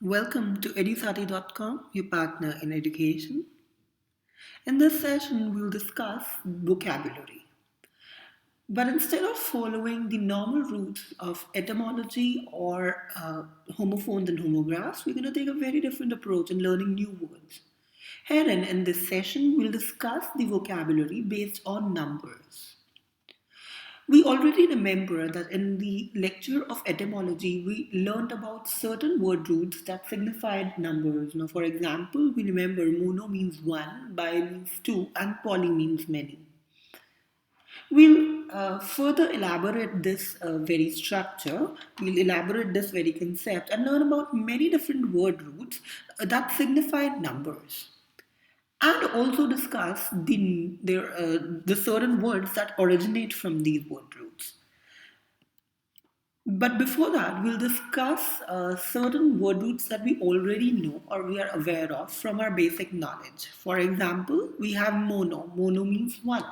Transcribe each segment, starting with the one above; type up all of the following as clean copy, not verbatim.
Welcome to edusati.com, your partner in education. In this session, we'll discuss vocabulary. But instead of following the normal routes of etymology or homophones and homographs, we're going to take a very different approach in learning new words. Herein, in this session, we'll discuss the vocabulary based on numbers. We already remember that in the lecture of etymology, we learned about certain word roots that signified numbers. Now, for example, we remember mono means one, bi means two, and poly means many. We'll further elaborate this very structure, we'll elaborate this very concept, and learn about many different word roots that signify numbers, and also discuss the certain words that originate from these word roots. But before that, we'll discuss certain word roots that we already know or we are aware of from our basic knowledge. For example, we have mono. Mono means one.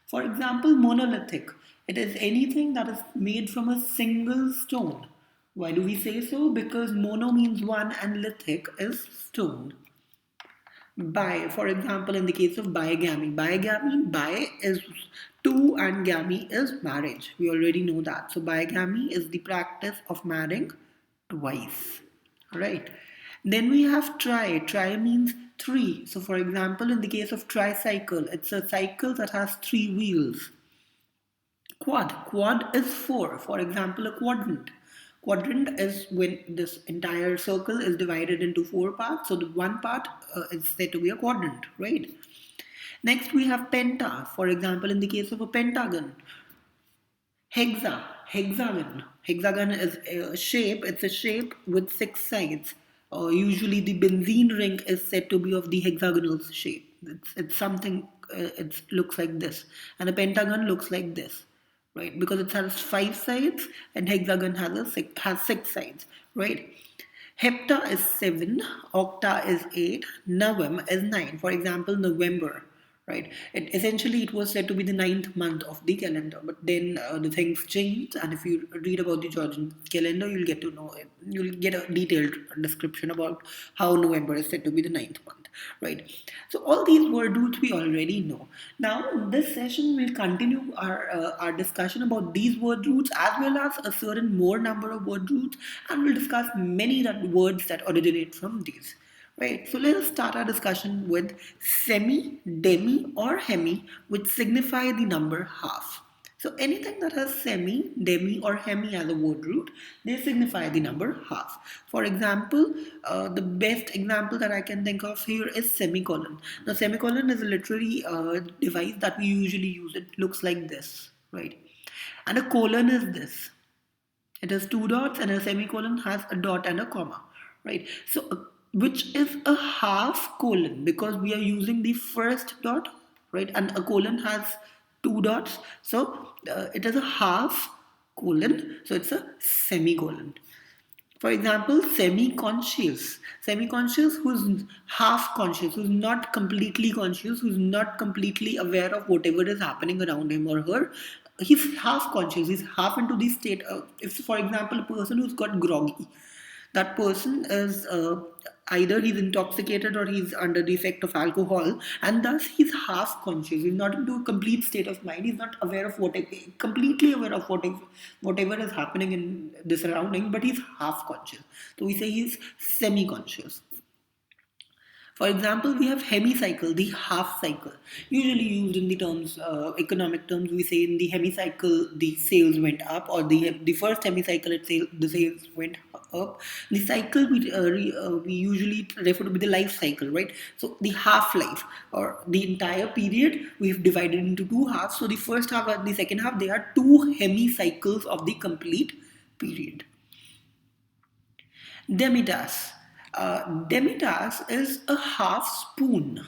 For example, monolithic. It is anything that is made from a single stone. Why do we say so? Because mono means one and lithic is stone. Bi, for example, in the case of bigamy, bi is two and gamy is marriage. We already know that. So bigamy is the practice of marrying twice. Right. Then we have tri. Tri means three. So for example, in the case of tricycle, it's a cycle that has three wheels. Quad is four. For example, a quadrant. Quadrant is when this entire circle is divided into four parts. So the one part is said to be a quadrant, right? Next we have penta. For example, in the case of a pentagon. Hexagon. Hexagon is a shape. It's a shape with six sides. Usually the benzene ring is said to be of the hexagonal shape. It's something, it looks like this. And a pentagon looks like this, right? Because it has five sides and hexagon has six sides, right? Hepta is 7, octa is 8, novem is 9. For example, November, right? It was said to be the ninth month of the calendar, but then the things changed. And if you read about the Georgian calendar, you'll get to know it. You'll get a detailed description about how November is said to be the ninth month, right? So all these word roots we already know. Now, in this session, we'll continue our discussion about these word roots as well as a certain more number of word roots, and we'll discuss many words that originate from these. Right, so let us start our discussion with semi, demi, or hemi, which signify the number half. So anything that has semi, demi, or hemi as a word root, they signify the number half. For example, the best example that I can think of here is semicolon. Now, semicolon is a literary device that we usually use. It looks like this, right? And a colon is this. It has two dots, and a semicolon has a dot and a comma, right? So which is a half colon, because we are using the first dot, right? And a colon has two dots, so it is a half colon, so it's a semicolon. For example, semi-conscious. Semi-conscious, who's half conscious, who's not completely conscious, who's not completely aware of whatever is happening around him or her. He's half conscious, he's half into the state. If, for example, a person who's got groggy, that person is either he's intoxicated or he's under the effect of alcohol, and thus he's half conscious. He's not into a complete state of mind. He's not aware of completely aware of whatever is happening in the surrounding, but he's half conscious. So we say he's semi-conscious. For example, we have hemicycle, the half cycle. Usually used in the terms, economic terms, we say in the hemicycle the sales went up, or the first hemicycle the sales went up. The cycle we usually refer to be the life cycle, right? So the half life or the entire period we've divided into two halves. So the first half and the second half, they are two hemicycles of the complete period. Demitas. Demitas is a half spoon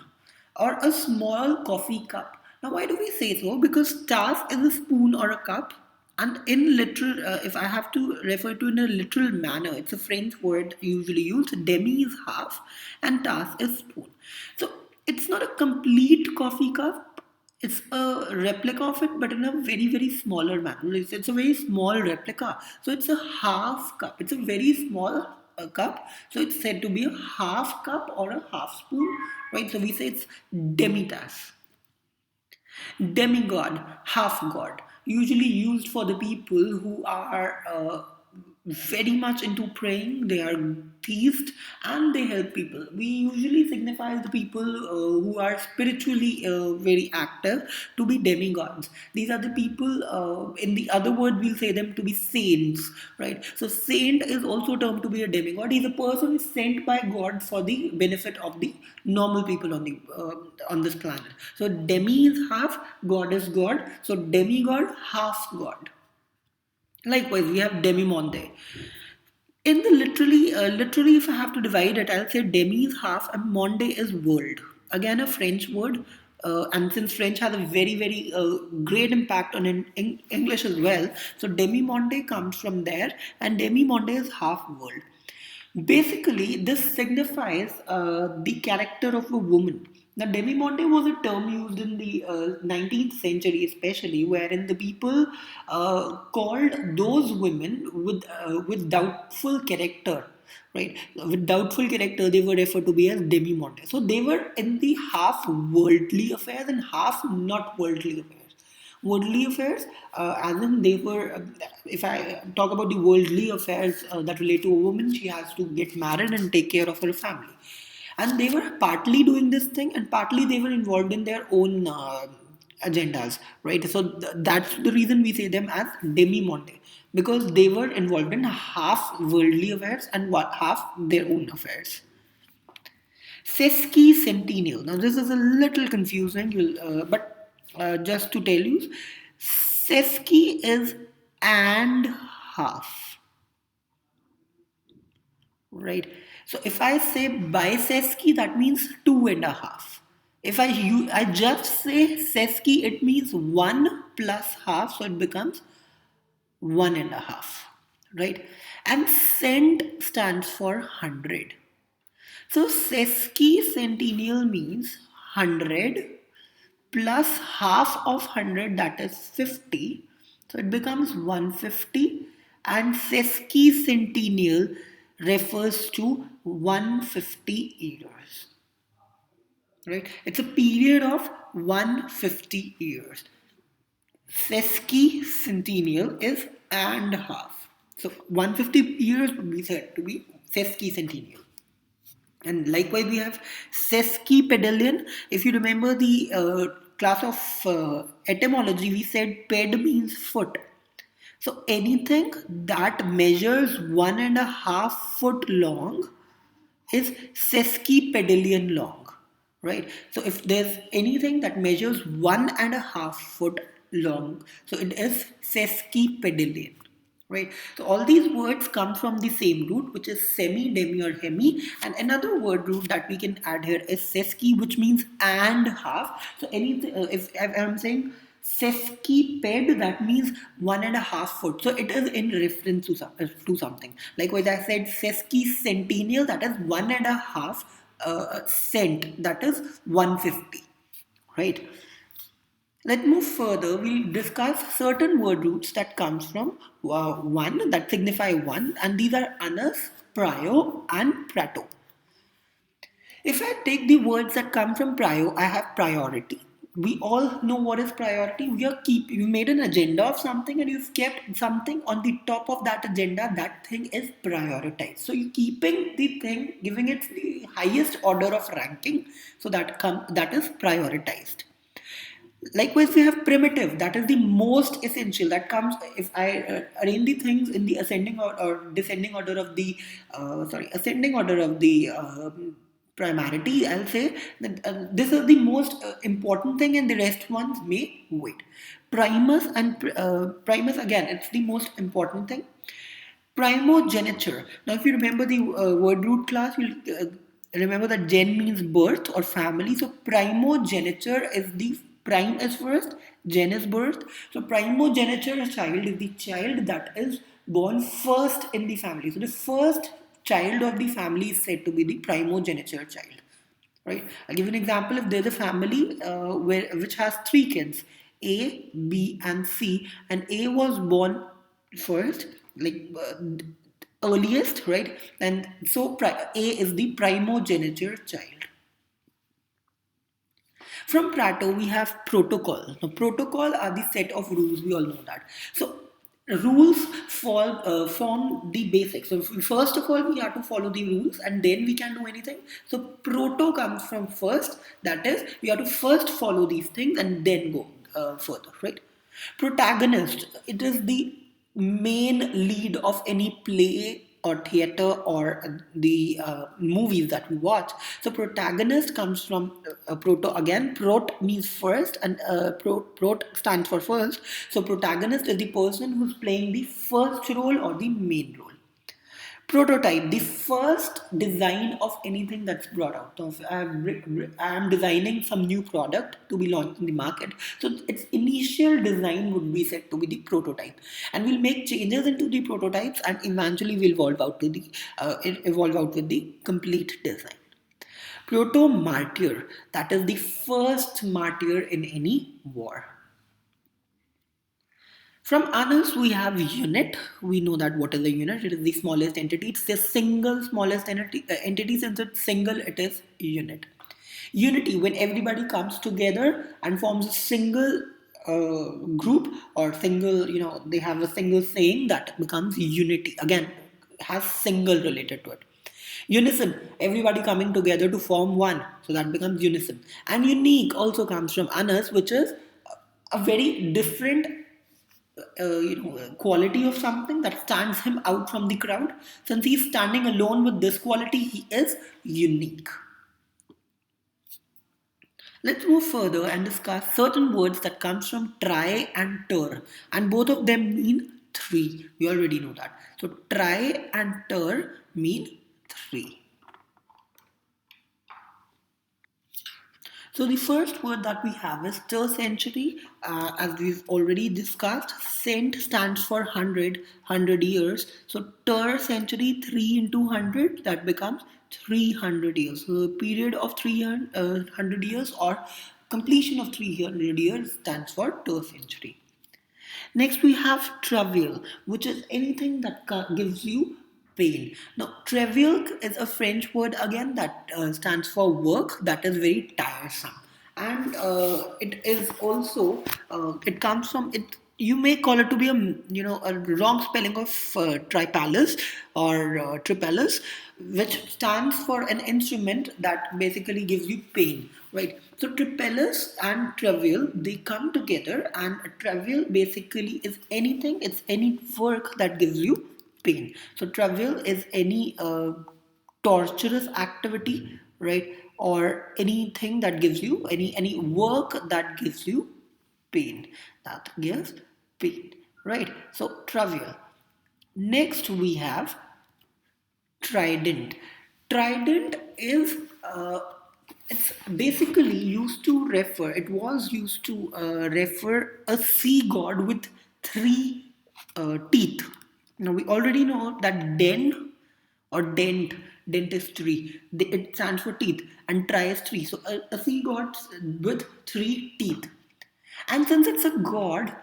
or a small coffee cup. Now, why do we say so? Because tas is a spoon or a cup, and in literal, if I have to refer to in a literal manner, it's a French word usually used. Demi is half, and tas is spoon. So it's not a complete coffee cup. It's a replica of it, but in a very, very smaller manner. It's a very small replica. So it's a half cup. It's a very small a cup, so it's said to be a half cup or a half spoon, right? So we say it's demi-tasse. Demigod, half god, usually used for the people who are very much into praying. They are theists and they help people. We usually signify the people who are spiritually very active to be demigods. These are the people, in the other word we'll say them to be saints, right? So saint is also termed to be a demigod. He's a person who is sent by God for the benefit of the normal people on this planet. So demi is half, god is god. So demigod, half god. Likewise, we have demi-monde. In the literally, if I have to divide it, I'll say demi is half and monde is world. Again, a French word, and since French has a very great impact on English as well, so demi monde comes from there, and demi monde is half world. Basically, this signifies the character of a woman. Now, demi-monde was a term used in the 19th century, especially, wherein the people called those women with doubtful character, right? With doubtful character, they were referred to be as demi-monde. So they were in the half worldly affairs and half not worldly affairs. Worldly affairs, as in they were, if I talk about the worldly affairs that relate to a woman, she has to get married and take care of her family. And they were partly doing this thing and partly they were involved in their own agendas, right? So that's the reason we say them as demi-monde, because they were involved in half worldly affairs and half their own affairs. Sesquicentennial. Now, this is a little confusing, but just to tell you, sesqui is and half, right? So, if I say bisesqui, that means two and a half. If I just say sesqui, it means one plus half, so it becomes one and a half, right? And cent stands for 100. So sesquicentennial means 100 plus half of 100, that is 50. So it becomes 150, and sesquicentennial refers to 150 years. Right? It's a period of 150 years. Sesquicentennial is and half. So 150 years would be said to be sesquicentennial. And likewise, we have sesquipedalian. If you remember the class of etymology, we said ped means foot. So anything that measures 1.5 foot long is sesquipedalian long, right? So if there's anything that measures 1.5 foot long, so it is sesquipedalian, right? So all these words come from the same root, which is semi, demi, or hemi. And another word root that we can add here is sesqui, which means and half. So anything, if I'm saying sesquiped, that means 1.5 foot. So it is in reference to something. Likewise, I said sesquicentennial, that is 1.5 cent, that is 150, right? Let's move further. We'll discuss certain word roots that comes from one, that signify one, and these are annus, prio, and prato. If I take the words that come from prio, I have priority. We all know what is priority. You made an agenda of something and you've kept something on the top of that agenda. That thing is prioritized. So you're keeping the thing, giving it the highest order of ranking. So that is prioritized. Likewise, we have primitive. That is the most essential. That comes if I arrange the things in the ascending or descending order of the ascending order of the primarity. I'll say that this is the most important thing, and the rest ones may wait. Primus again. It's the most important thing. Primogeniture. Now, if you remember the word root class, you'll remember that gen means birth or family. So primogeniture is the prime is first, gen is birth. So primogeniture child is the child that is born first in the family. So the first child of the family is said to be the primogeniture child. Right? I'll give you an example. If there's a family which has three kids, A, B, and C, and A was born first, like earliest, right? And so A is the primogeniture child. From Plato, we have protocol. Now, protocol are the set of rules. We all know that. So, rules form the basics. So, first of all, we have to follow the rules, and then we can do anything. So, proto comes from first. That is, we have to first follow these things and then go further, right? Protagonist. It is the main lead of any play or theater or the movies that we watch. So protagonist comes from proto again. Prot means first, and prot stands for first. So protagonist is the person who's playing the first role or the main role. Prototype, the first design of anything that's brought out. So if I'm designing some new product to be launched in the market, so its initial design would be said to be the prototype, and we'll make changes into the prototypes, and eventually we'll evolve out with the complete design. Proto martyr, that is the first martyr in any war. From others, we have unit. We know that what is a unit? It is the smallest entity. It's the single smallest entity. Since it's single, it is unit. Unity, when everybody comes together and forms a single group or single, they have a single saying, that becomes unity. Again, has single related to it. Unison, everybody coming together to form one. So that becomes unison. And unique also comes from anas, which is a very different quality of something that stands him out from the crowd. Since he's standing alone with this quality, he is unique. Let's move further and discuss certain words that comes from try and ter, and both of them mean three. We already know that. So try and ter mean three. So the first word that we have is tercentenary. As we've already discussed, cent stands for 100 years. So tercentenary, 3 into 100, that becomes 300 years. So the period of 300 years or completion of 300 years stands for tercentenary. Next, we have trivial, which is anything that gives you pain. Now, trivial is a French word again that stands for work that is very tiresome, and it is also it comes from it. You may call it to be a wrong spelling of tripalis or tripalis, which stands for an instrument that basically gives you pain, right? So tripalis and trivial, they come together, and trivial basically is anything, it's any work that gives you pain. So trivial is any torturous activity, right? Or anything that gives you any work that gives you pain, that gives pain, right? So trivial. Next we have trident. Trident is it's basically used to refer. It was used to refer a sea god with three teeth. Now we already know that den or dent is tree. It stands for teeth, and tri is tree. So a sea god with three teeth. And since it's a god,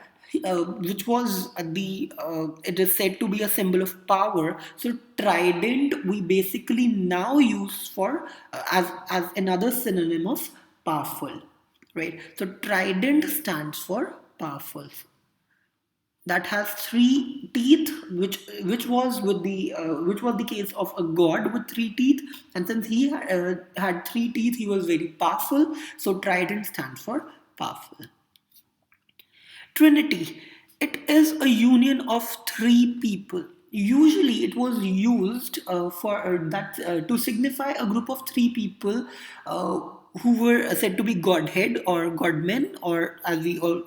which was it is said to be a symbol of power. So trident we basically now use for as another synonym of powerful, right? So trident stands for powerful. That has three teeth, which was the case of a god with three teeth, and since he had three teeth, he was very powerful. So trident stands for powerful. Trinity. It is a union of three people. Usually, it was used for that to signify a group of three people who were said to be godhead or godmen, or as we all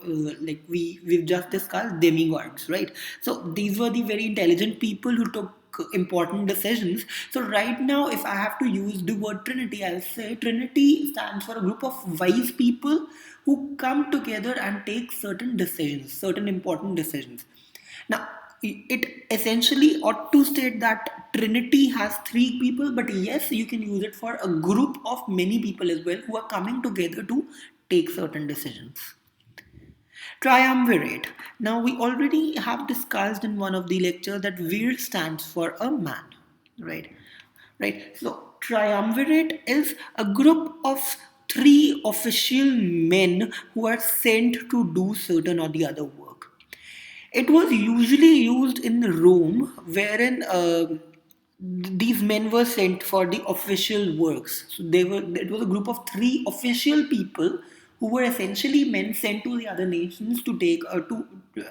we've just discussed, demigods, right? So these were the very intelligent people who took important decisions. So right now, if I have to use the word Trinity, I'll say Trinity stands for a group of wise people who come together and take certain decisions, certain important decisions. Now, it essentially ought to state that Trinity has three people, but yes, you can use it for a group of many people as well who are coming together to take certain decisions. Triumvirate. Now, we already have discussed in one of the lectures that Vir stands for a man, right? Right. So, triumvirate is a group of three official men who are sent to do certain or the other work. It was usually used in Rome, wherein these men were sent for the official works. So they were. It was a group of three official people who were essentially men sent to the other nations to take to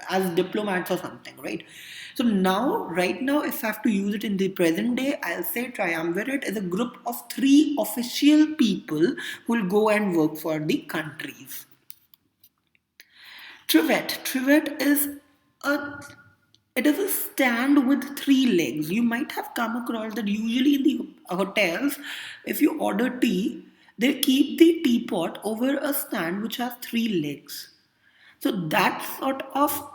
as diplomats or something, right? So now, right now, if I have to use it in the present day, I'll say triumvirate is a group of three official people who will go and work for the countries. Trivet. Trivet is a it is a stand with three legs. You might have come across that usually in the hotels, if you order tea, they keep the teapot over a stand which has three legs. So that sort of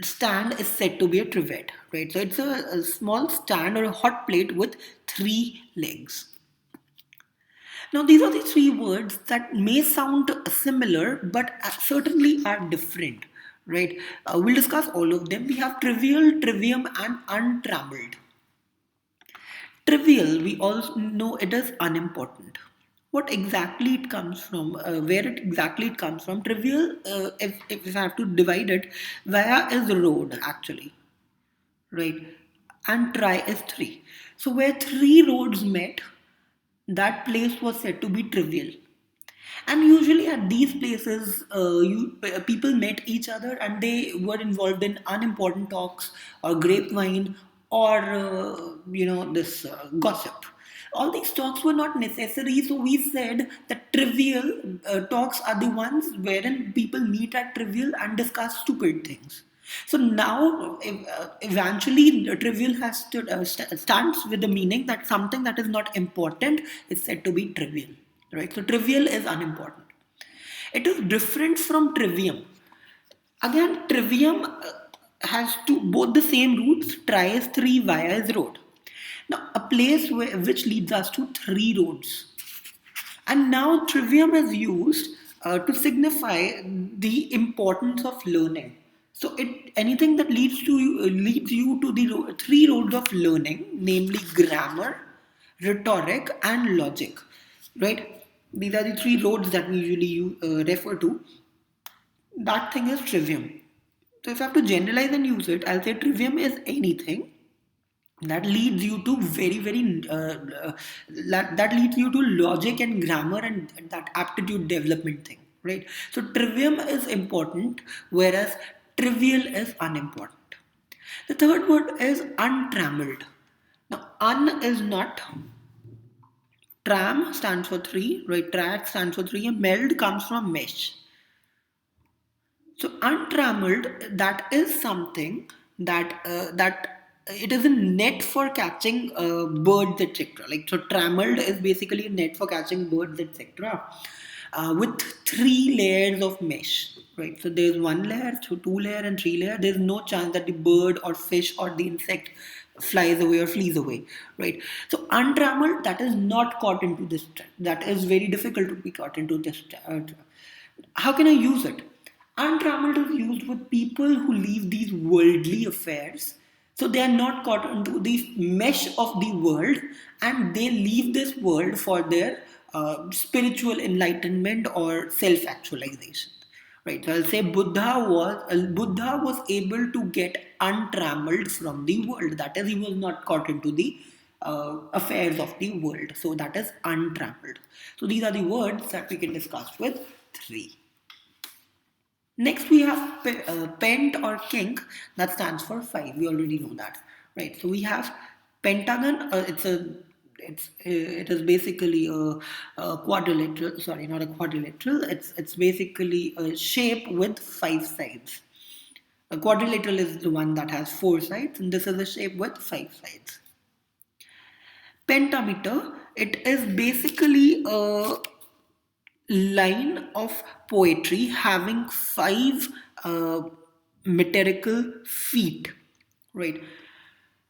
stand is said to be a trivet, right? So it's a small stand or a hot plate with three legs. Now, these are the three words that may sound similar but certainly are different, right? We'll discuss all of them. We have trivial, trivium, and untrammeled. Trivial, we also know it is unimportant. What exactly it comes from, where it exactly it comes from. Trivial, if I have to divide it, via is road actually, right? And tri is three. So where three roads met, that place was said to be trivial. And usually at these places, people met each other and they were involved in unimportant talks or grapevine or this gossip. All these talks were not necessary, so we said that trivial talks are the ones wherein people meet at trivial and discuss stupid things. So now, eventually, the trivial has stands with the meaning that something that is not important is said to be trivial, right? So trivial is unimportant. It is different from trivium. Again, trivium has two both the same roots. Tri is three, via is road. Now, a place which leads us to three roads. And now trivium is used to signify the importance of learning. So it anything that leads you to the three roads of learning, namely grammar, rhetoric, and logic. Right? These are the three roads that we usually refer to. That thing is trivium. So if I have to generalize and use it, I'll say trivium is anything that leads you to that leads you to logic and grammar and that aptitude development thing, right? So trivium is important, whereas trivial is unimportant. The third word is untrammeled. Now un is not. Tram stands for three, right? Track stands for three, and meld comes from mesh. So untrammeled, that is something that it is a net for catching birds, etc. Like so, trammeled is basically a net for catching birds, etc. With three layers of mesh, right? So there's one layer, so two layer, and three layer. There's no chance that the bird or fish or the insect flies away or flees away, right? So untrammeled, that is not caught into this. That is very difficult to be caught into this. How can I use it? Untrammeled is used with people who leave these worldly affairs. So they are not caught into the mesh of the world and they leave this world for their spiritual enlightenment or self actualization. Right. So I'll say Buddha was able to get untrammeled from the world. That is, he was not caught into the affairs of the world. So that is untrammeled. So these are the words that we can discuss with three. Next, we have pent or kink, that stands for five. We already know that, right? So we have pentagon. It is basically a quadrilateral. Sorry, not a quadrilateral. It's basically a shape with five sides. A quadrilateral is the one that has four sides, and this is a shape with five sides. Pentameter. It is basically a line of poetry having five metrical feet, right?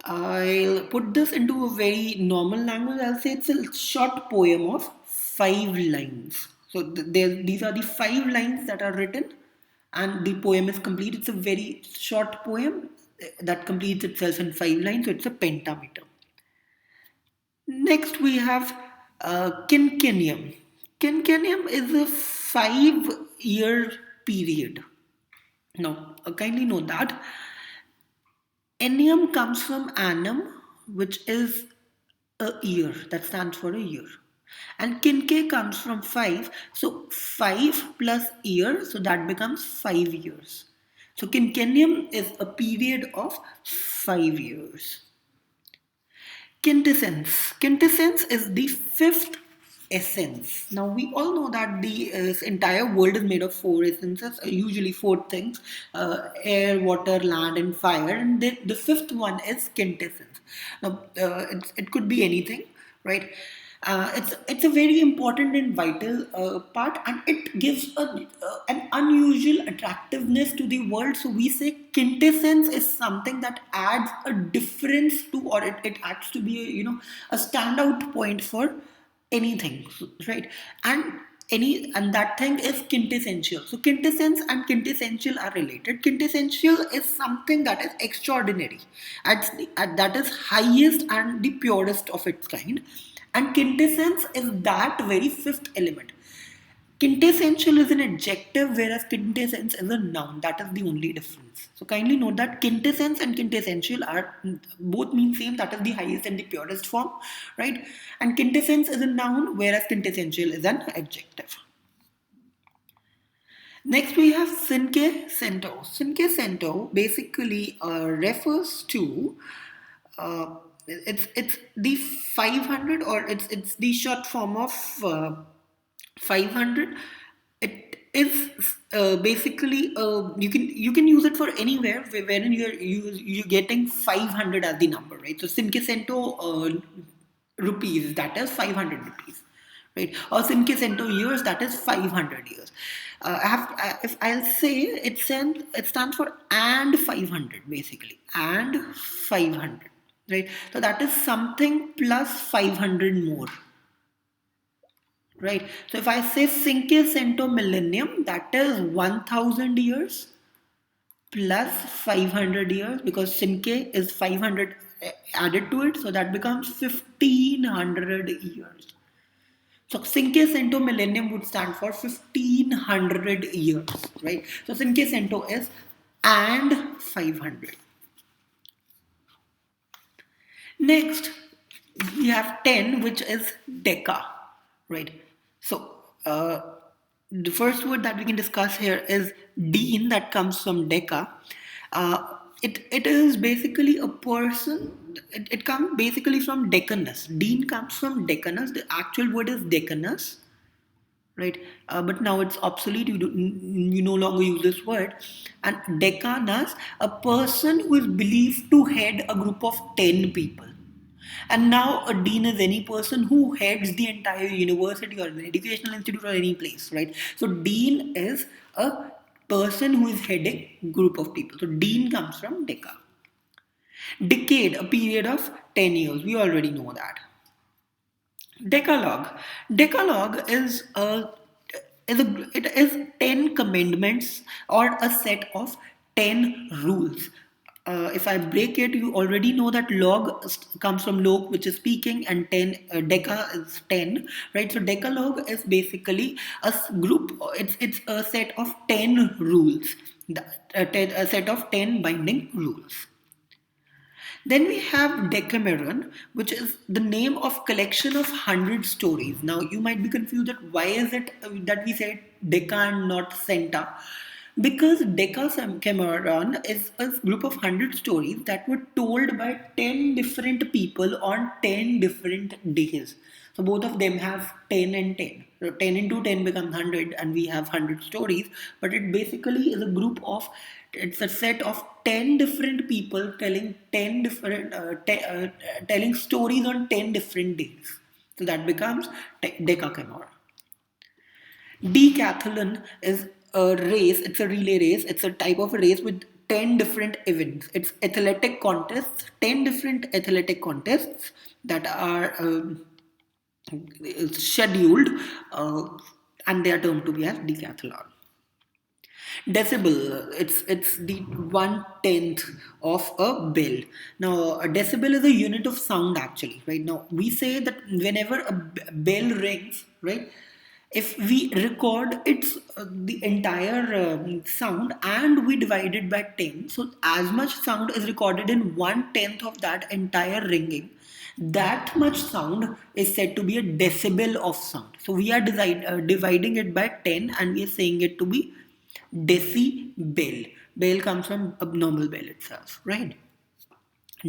I'll put this into a very normal language. I'll say it's a short poem of five lines. So these are the five lines that are written, and the poem is complete. It's a very short poem that completes itself in 5 lines, so it's a pentameter. Next, we have quinquennium. Quinquennium is a 5 year period. Now, kindly note that ennium comes from annum, which is a year, that stands for a year. And quinque comes from 5, so 5 plus year, so that becomes 5 years. So quinquennium is a period of 5 years. Quintessence. Quintessence is the fifth essence. Now we all know that the entire world is made of four essences, usually four things: air, water, land, and fire. And the fifth one is quintessence. Now it could be anything, right? It's a very important and vital part, and it gives an unusual attractiveness to the world. So we say quintessence is something that adds a difference to, or it adds to be a standout point for anything, right? And that thing is quintessential. So quintessence and quintessential are related. Quintessential is something that is extraordinary, that is highest and the purest of its kind, and quintessence is that very fifth element. Quintessential is an adjective, whereas quintessence is a noun. That is the only difference. So kindly note that quintessence and quintessential are both mean same. That is the highest and the purest form, right? And quintessence is a noun, whereas quintessential is an adjective. Next we have cinque cento. Cinque cento basically refers to it's the 500, or it's the short form of 500. It is basically you can use it for anywhere wherein you're getting 500 as the number, right? So cinque cento rupees, that is 500 rupees, right? Or cinque cento years, that is 500 years. If I'll say it stands for and 500, basically, and 500, right? So that is something plus 500 more, right? So if I say cinque cento millennium, that is 1000 years plus 500 years, because cinque is 500 added to it, so that becomes 1500 years. So cinque cento millennium would stand for 1500 years, right? So cinque cento is and 500. Next, we have 10, which is deca, right? So the first word that we can discuss here is dean, that comes from deca. It is basically a person. It comes basically from decanus. Dean comes from decanus. The actual word is decanus, right? But now it's obsolete. You no longer use this word. And decanus, a person who is believed to head a group of 10 people. And now a dean is any person who heads the entire university or an educational institute or any place, right? So dean is a person who is heading a group of people. So dean comes from deca. Decade, a period of 10 years. We already know that. Decalogue. Decalogue it is 10 commandments, or a set of 10 rules. If I break it, you already know that log comes from log, which is speaking, and 10 deca is 10, right? So decalogue is basically group. It's a set of 10 rules, a set of 10 binding rules. Then we have Decameron, which is the name of collection of 100 stories. Now you might be confused that why is it that we said Deca and not Centa? Because Decameron is a group of 100 stories that were told by 10 different people on 10 different days. So both of them have 10 and 10. So 10 into 10 becomes 100, and we have 100 stories. But it basically is a group of, it's a set of 10 different people telling 10 different, telling stories on 10 different days. So that becomes Decameron. Decathlon is a race, it's a relay race, it's a type of a race with 10 different events. It's athletic contests, 10 different athletic contests that are scheduled, and they are termed to be as decathlon. Decibel, it's the 1/10 of a bell. Now, a decibel is a unit of sound actually, right? Now, we say that whenever a bell rings, right? If we record its the entire sound and we divide it by 10, so as much sound is recorded in 1/10 of that entire ringing, that much sound is said to be a decibel of sound. So we are dividing it by 10 and we are saying it to be decibel. Bell comes from abnormal bell itself, right?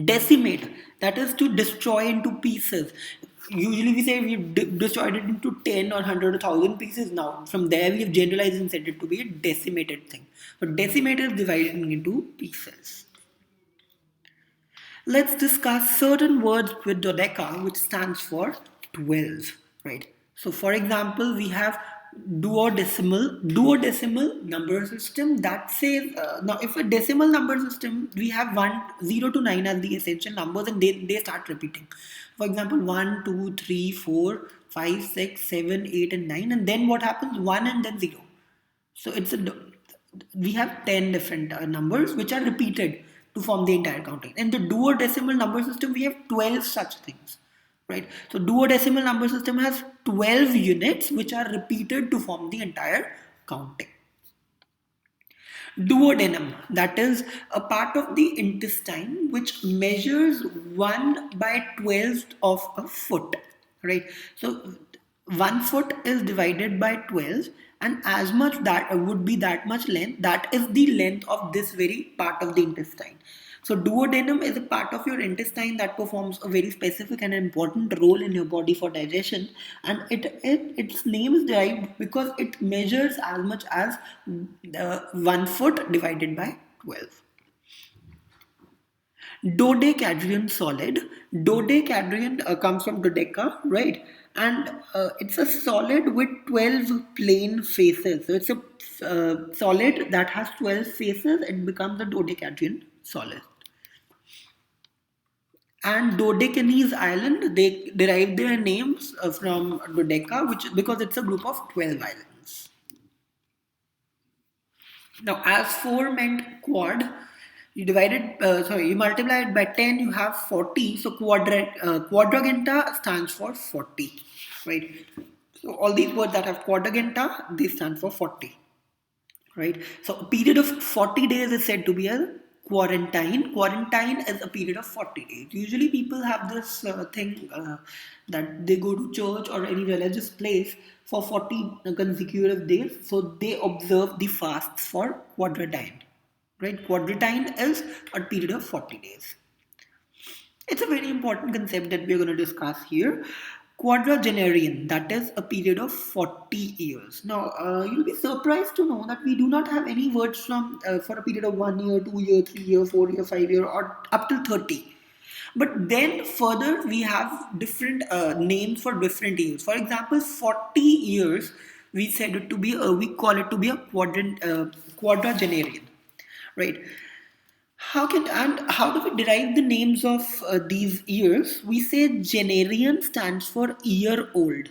Decimate, that is to destroy into pieces. Usually we say we've destroyed it into 10 or 100 or 1000 pieces. Now from there we have generalized and said it to be a decimated thing. But decimate is dividing into pieces. Let's discuss certain words with dodeca, which stands for 12, right? So, for example, we have duodecimal number system that says, now if a decimal number system, we have 0 to 9 as the essential numbers and they start repeating. For example, 1, 2, 3, 4, 5, 6, 7, 8 and 9, and then what happens? 1 and then 0. So we have 10 different numbers which are repeated to form the entire counting. In the duodecimal number system, we have 12 such things, right? So duodecimal number system has 12 units which are repeated to form the entire counting. Duodenum, that is a part of the intestine which measures 1 by 12th of a foot, right? So 1 foot is divided by 12 and as much that would be that much length, that is the length of this very part of the intestine. So duodenum is a part of your intestine that performs a very specific and important role in your body for digestion, and its name is derived because it measures as much as 1 foot divided by 12. Dodecahedron solid. Dodecahedron comes from dodeca, right? And it's a solid with 12 plane faces. So it's a solid that has 12 faces. It becomes a dodecahedron solid. And Dodecanese Island, they derive their names from Dodeca, which because it's a group of 12 islands. Now, as 4 meant quad, you multiply it by 10, you have 40. So quadragenta stands for 40, right? So all these words that have quadragenta, they stand for 40, right? So a period of 40 days is said to be a quarantine. Quarantine is a period of 40 days. Usually people have this thing that they go to church or any religious place for 40 consecutive days. So they observe the fasts for quadratine, right? Quadratine is a period of 40 days. It's a very important concept that we're going to discuss here. Quadragenarian, that is a period of 40 years. Now, you'll be surprised to know that we do not have any words from for a period of 1 year, 2 year, 3 year, 4 year, 5 year, or up till 30. But then further, we have different names for different years. For example, 40 years, we said it to be, we call it to be a quadragenarian, right? How do we derive the names of these years? We say Genarian stands for year old,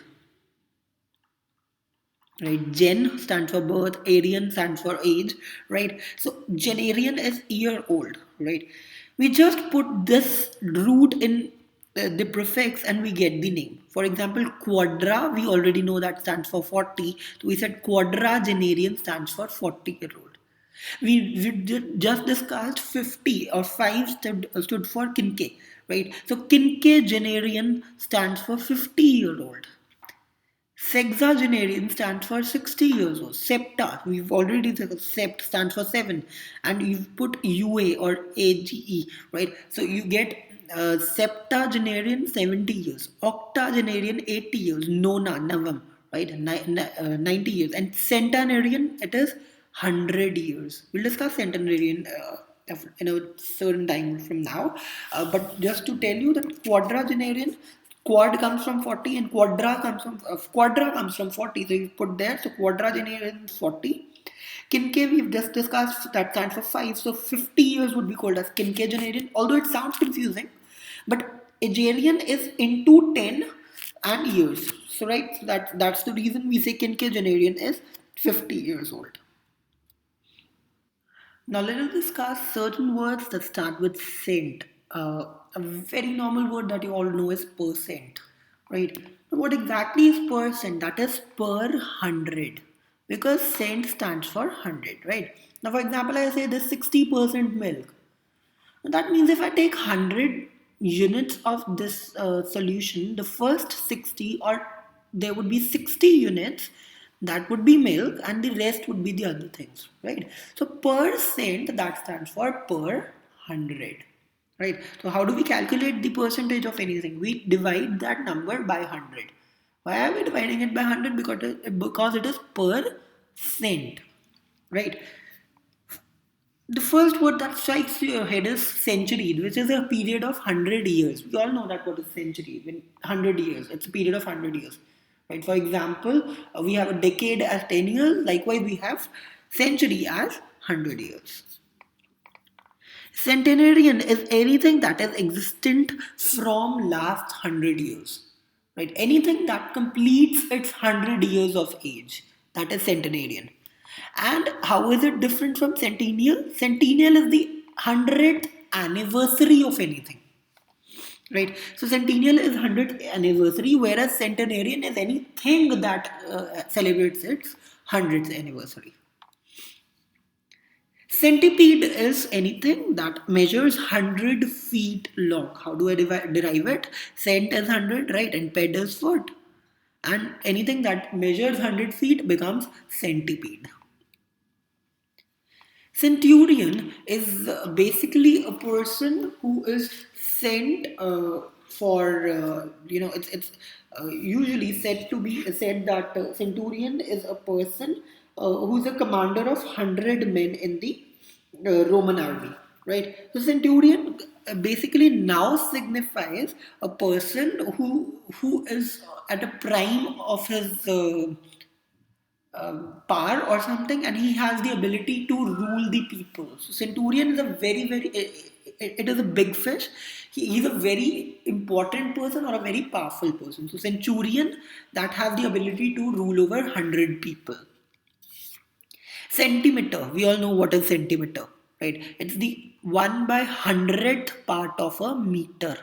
right? Gen stands for birth, Arian stands for age, right? So Genarian is year old, right? We just put this root in the prefix and we get the name. For example, quadra, we already know that stands for 40. So we said quadragenarian stands for 40-year-old. We just discussed 50 or 5 stood for Kinke, right? So quinquagenarian stands for 50-year-old. Sexagenarian stands for 60 years old. Septa, we've already said sept stands for 7, and you've put UA or AGE, right? So you get septagenarian 70 years, octogenarian 80 years, nona, navam, right? 90 years, and centenarian it is 100 years. We'll discuss centenarian in a certain time from now, but just to tell you that quadragenarian, quad comes from 40 and quadra comes from 40, so you put there, so quadragenarian is 40. Kinke we've just discussed, that stands for 5, so 50 years would be called as quinquagenarian, although it sounds confusing, but Agerian is into 10 and years, so right, so that's the reason we say quinquagenarian is 50 years old. Now let us discuss certain words that start with cent. A very normal word that you all know is percent, right? Now what exactly is percent? That is per hundred, because cent stands for hundred, right? Now, for example, I say this 60% milk. That means if I take 100 units of this solution, the first 60, or there would be 60 units, that would be milk, and the rest would be the other things, right? So percent, that stands for per 100, right? So how do we calculate the percentage of anything? We divide that number by 100. Why are we dividing it by 100? Because it is per cent, right? The first word that strikes your head is century, which is a period of 100 years. We all know that what is century, when 100 years, it's a period of 100 years. Right? For example, we have a decade as 10 years, likewise, we have century as 100 years. Centenarian is anything that is existent from last 100 years. Right? Anything that completes its 100 years of age, that is centenarian. And how is it different from centennial? Centennial is the 100th anniversary of anything. Right? So centennial is 100th anniversary, whereas centenarian is anything that celebrates its 100th anniversary. Centipede is anything that measures 100 feet long. How do I derive it? Cent is 100, right? And ped is foot. And anything that measures 100 feet becomes centipede. Centurion is basically a person who is sent for, usually said to be said that centurion is a person who is a commander of 100 men in the Roman army, right? So centurion basically now signifies a person who is at a prime of his power or something, and he has the ability to rule the people. So centurion is a very it is a big fish. He's a very important person or a very powerful person. So centurion that has the ability to rule over 100 people. Centimeter, we all know what is centimeter, right? It's the 1 by 100th part of a meter.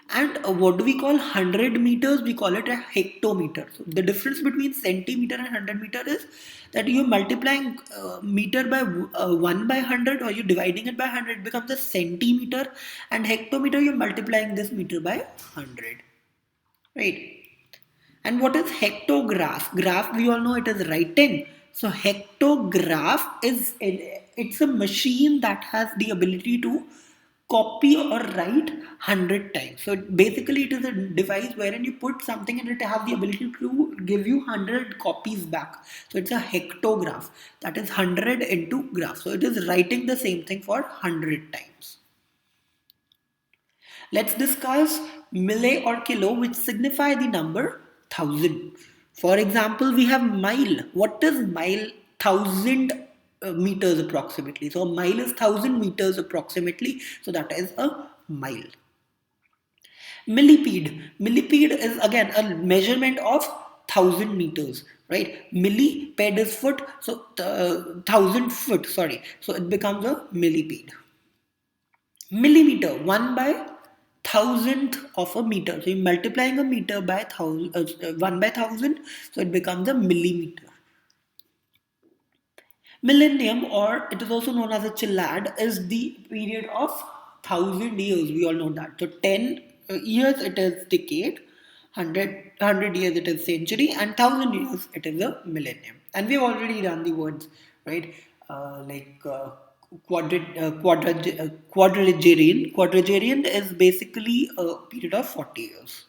And what do we call 100 meters? We call it a hectometer. So the difference between centimeter and 100 meter is that you're multiplying meter by 1 by 100, or you're dividing it by 100, it becomes a centimeter. And hectometer, you're multiplying this meter by 100. Right? And what is hectograph? Graph, we all know it is writing. So hectograph is it's a machine that has the ability to copy or write 100 times. So basically it is a device wherein you put something and it has the ability to give you 100 copies back. So it's a hectograph, that is 100 into graph. So it is writing the same thing for 100 times. Let's discuss milli or kilo, which signify the number 1000. For example, we have mile. What is mile? 1000 meters approximately. So a mile is 1000 meters approximately. So that is a mile. Millipede. Millipede is again a measurement of 1000 meters, right? Millipede is foot, so 1000 foot. Sorry, so it becomes a millipede. Millimeter, 1 by thousandth of a meter. So you're multiplying a meter by 1 by 1000, so it becomes a millimeter. Millennium, or it is also known as a CLAT, is the period of 1000 years. We all know that. So 10 years it is decade, 100 years it is century, and 1000 years it is a millennium. And we've already done the words, right? Quadragarian. Quadragarian is basically a period of 40 years.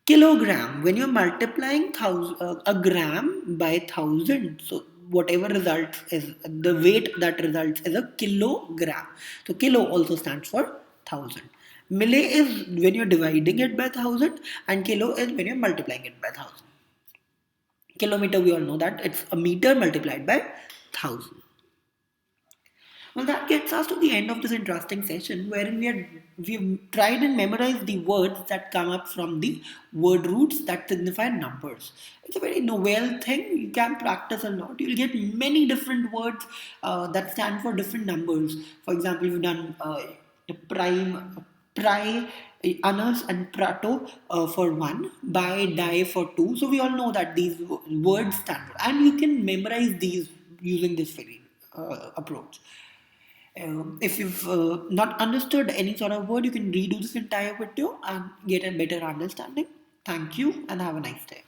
Kilogram, when you're multiplying a gram by 1000, so whatever results is the weight that results is a kilogram. So kilo also stands for 1000. Milli is when you're dividing it by 1000, and kilo is when you're multiplying it by 1000. Kilometer, we all know that it's a meter multiplied by 1000. Well, that gets us to the end of this interesting session, wherein we've tried and memorized the words that come up from the word roots that signify numbers. It's a very novel thing. You can practice a lot. You'll get many different words that stand for different numbers. For example, we've done the prime, pri, anus, and prato for one, bi, die for two. So we all know that these words stand for, and you can memorize these using this very approach. If you've not understood any sort of word, you can redo this entire video and get a better understanding. Thank you and have a nice day.